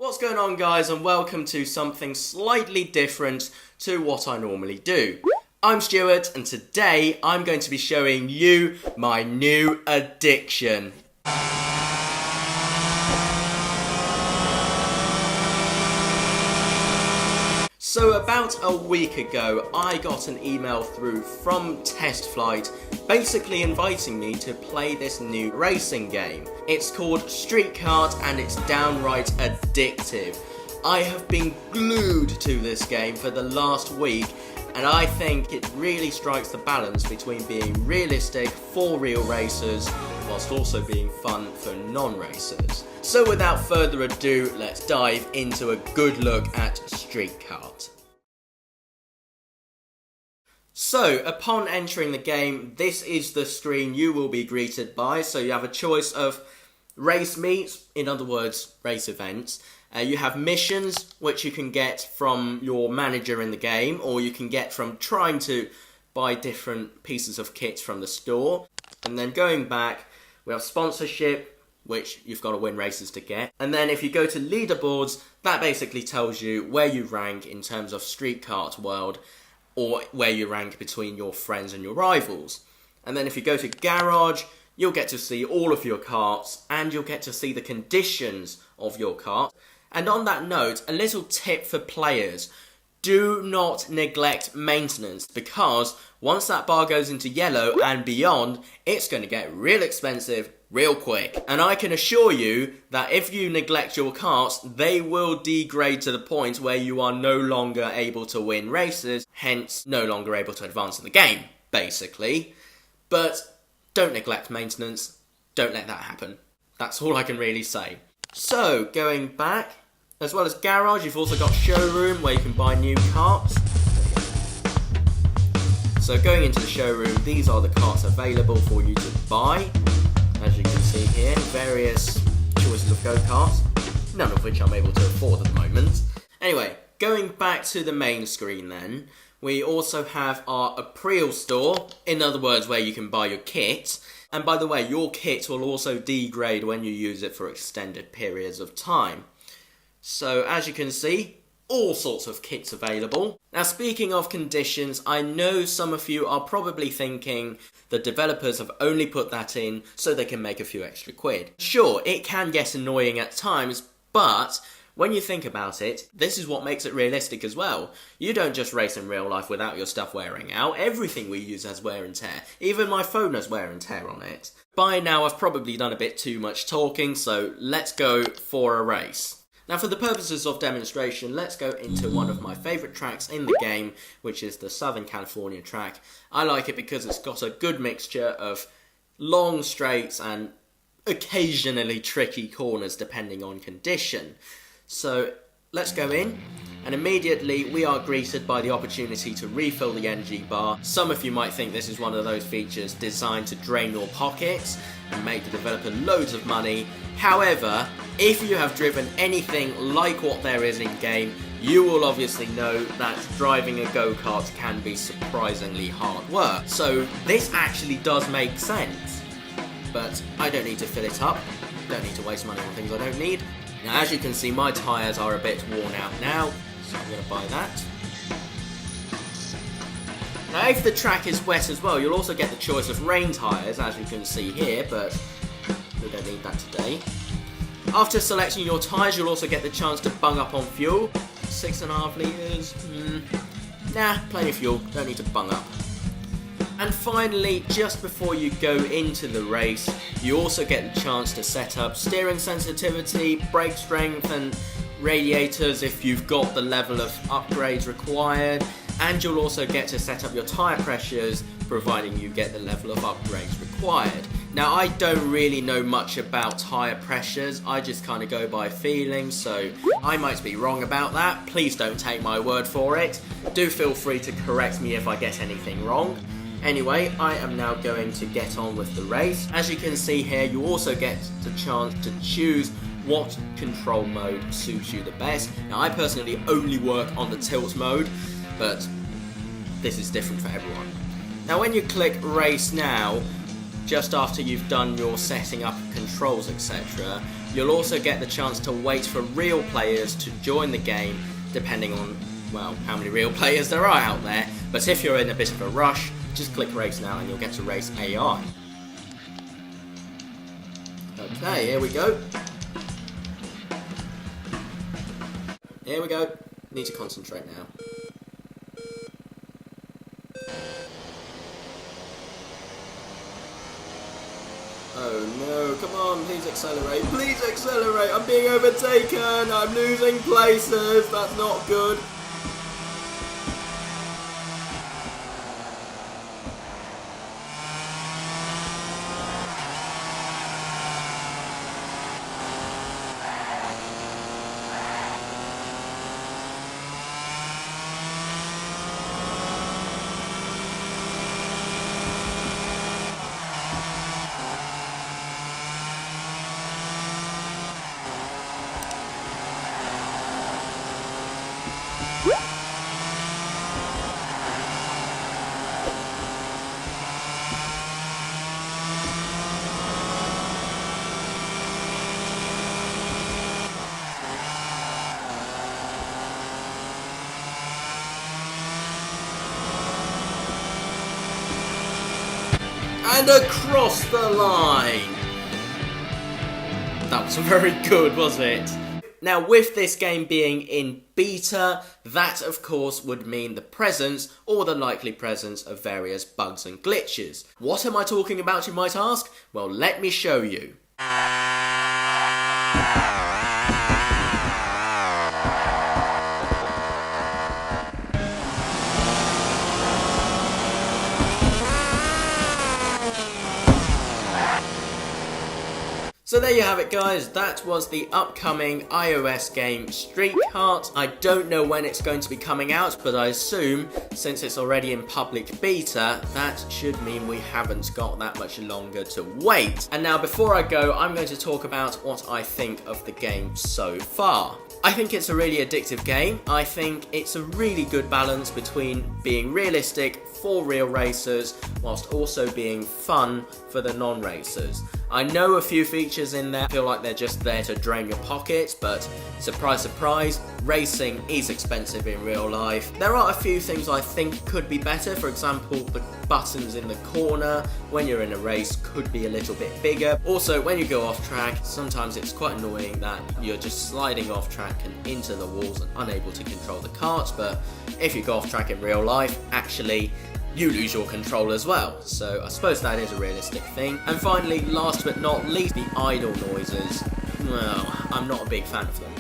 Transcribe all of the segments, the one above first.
What's going on, guys, and welcome to something slightly different to what I normally do. I'm Stuart, and today I'm going to be showing you my new addiction. So about a week ago, I got an email through from Test Flight basically inviting me to play this new racing game. It's called Street Kart and it's downright addictive. I have been glued to this game for the last week, and I think it really strikes the balance between being realistic for real racers whilst also being fun for non-racers. So without further ado, let's dive into a good look at Street Kart. So, upon entering the game, this is the screen you will be greeted by. So you have a choice of race meets, in other words, race events. You have missions, which you can get from your manager in the game, or you can get from trying to buy different pieces of kit from the store. And then going back, we have sponsorship, which you've got to win races to get. And then if you go to leaderboards, that basically tells you where you rank in terms of Street Kart world, or where you rank between your friends and your rivals. And then if you go to garage, you'll get to see all of your karts, and you'll get to see the conditions of your kart. And on that note, a little tip for players: do not neglect maintenance, because once that bar goes into yellow and beyond, it's going to get real expensive real quick. And I can assure you that if you neglect your karts, they will degrade to the point where you are no longer able to win races, hence no longer able to advance in the game, basically. But don't neglect maintenance, don't let that happen. That's all I can really say. So, going back, as well as garage, you've also got showroom where you can buy new karts. So going into the showroom, these are the karts available for you to buy. As you can see here, various choices of go-karts, none of which I'm able to afford at the moment. Anyway, going back to the main screen then, we also have our April store, in other words where you can buy your kit. And by the way, your kit will also degrade when you use it for extended periods of time. So as you can see, all sorts of kits available. Now speaking of conditions, I know some of you are probably thinking the developers have only put that in so they can make a few extra quid. Sure, it can get annoying at times, but when you think about it, this is what makes it realistic as well. You don't just race in real life without your stuff wearing out. Everything we use has wear and tear. Even my phone has wear and tear on it. By now I've probably done a bit too much talking, so let's go for a race. Now for the purposes of demonstration, let's go into one of my favourite tracks in the game, which is the Southern California track. I like it because it's got a good mixture of long straights and occasionally tricky corners depending on condition. So let's go in, and immediately we are greeted by the opportunity to refill the energy bar. Some of you might think this is one of those features designed to drain your pockets and make the developer loads of money. However, if you have driven anything like what there is in-game, you will obviously know that driving a go-kart can be surprisingly hard work. So this actually does make sense, but I don't need to fill it up, don't need to waste money on things I don't need. Now as you can see, my tyres are a bit worn out now, so I'm going to buy that. Now if the track is wet as well, you'll also get the choice of rain tyres, as you can see here, but we don't need that today. After selecting your tyres, you'll also get the chance to bung up on fuel. 6.5 litres, nah, plenty of fuel, don't need to bung up. And finally, just before you go into the race, you also get the chance to set up steering sensitivity, brake strength and radiators if you've got the level of upgrades required, and you'll also get to set up your tyre pressures providing you get the level of upgrades required. Now I don't really know much about tyre pressures, I just kind of go by feeling, so I might be wrong about that. Please don't take my word for it. Do feel free to correct me if I get anything wrong. Anyway, I am now going to get on with the race. As you can see here, you also get the chance to choose what control mode suits you the best. Now I personally only work on the tilt mode, but this is different for everyone. Now when you click race now, just after you've done your setting up controls etc, You'll also get the chance to wait for real players to join the game, depending on, well, how many real players there are out there. But if you're in a bit of a rush, just click race now and you'll get to race AI. Okay, here we go. Here we go. Need to concentrate now. Oh no, come on, please accelerate. Please accelerate. I'm being overtaken. I'm losing places. That's not good. And across the line! That was very good, was it? Now, with this game being in beta, that of course would mean the presence, or the likely presence, of various bugs and glitches. What am I talking about, you might ask? Well, let me show you. So there you have it, guys. That was the upcoming iOS game Street Kart. I don't know when it's going to be coming out, but I assume since it's already in public beta, that should mean we haven't got that much longer to wait. And now before I go, I'm going to talk about what I think of the game so far. I think it's a really addictive game. I think it's a really good balance between being realistic for real racers whilst also being fun for the non-racers. I know a few features in there feel like they're just there to drain your pockets, but surprise surprise, racing is expensive in real life. There are a few things I think could be better. For example, the buttons in the corner when you're in a race could be a little bit bigger. Also, when you go off track, sometimes it's quite annoying that you're just sliding off track and into the walls and unable to control the carts, but if you go off track in real life, actually you lose your control as well. So I suppose that is a realistic thing. And finally, last but not least, the idle noises. Well, I'm not a big fan of them,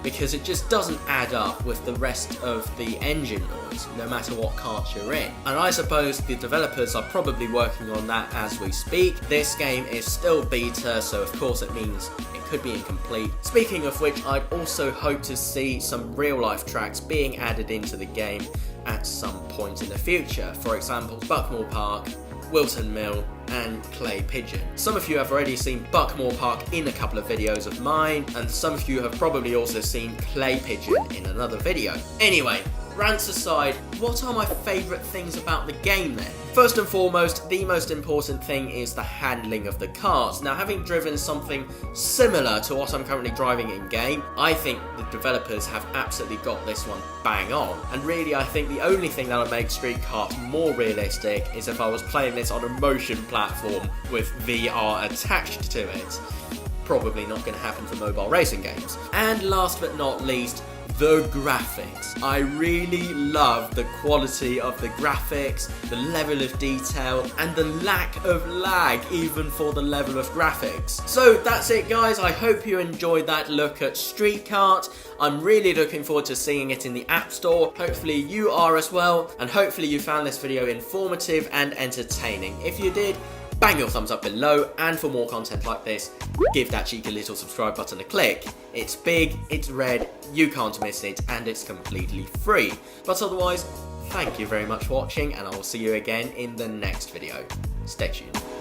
because it just doesn't add up with the rest of the engine noise, no matter what cart you're in. And I suppose the developers are probably working on that as we speak. This game is still beta, so of course it means it could be incomplete. Speaking of which, I'd also hope to see some real life tracks being added into the game at some point in the future. For example, Buckmore Park, Wilton Mill and Clay Pigeon. Some of you have already seen Buckmore Park in a couple of videos of mine, and some of you have probably also seen Clay Pigeon in another video. Anyway, rants aside, what are my favourite things about the game then? First and foremost, the most important thing is the handling of the cars. Now, having driven something similar to what I'm currently driving in game, I think the developers have absolutely got this one bang on. And really, I think the only thing that'll make Street Kart more realistic is if I was playing this on a motion platform with VR attached to it. Probably not going to happen for mobile racing games. And last but not least, the graphics. I really love the quality of the graphics, the level of detail, and the lack of lag even for the level of graphics. So that's it, guys. I hope you enjoyed that look at Street Kart. I'm really looking forward to seeing it in the App Store. Hopefully you are as well, and hopefully you found this video informative and entertaining. If you did, bang your thumbs up below, and for more content like this, give that cheeky little subscribe button a click. It's big, it's red, you can't miss it, and it's completely free. But otherwise, thank you very much for watching, and I will see you again in the next video. Stay tuned.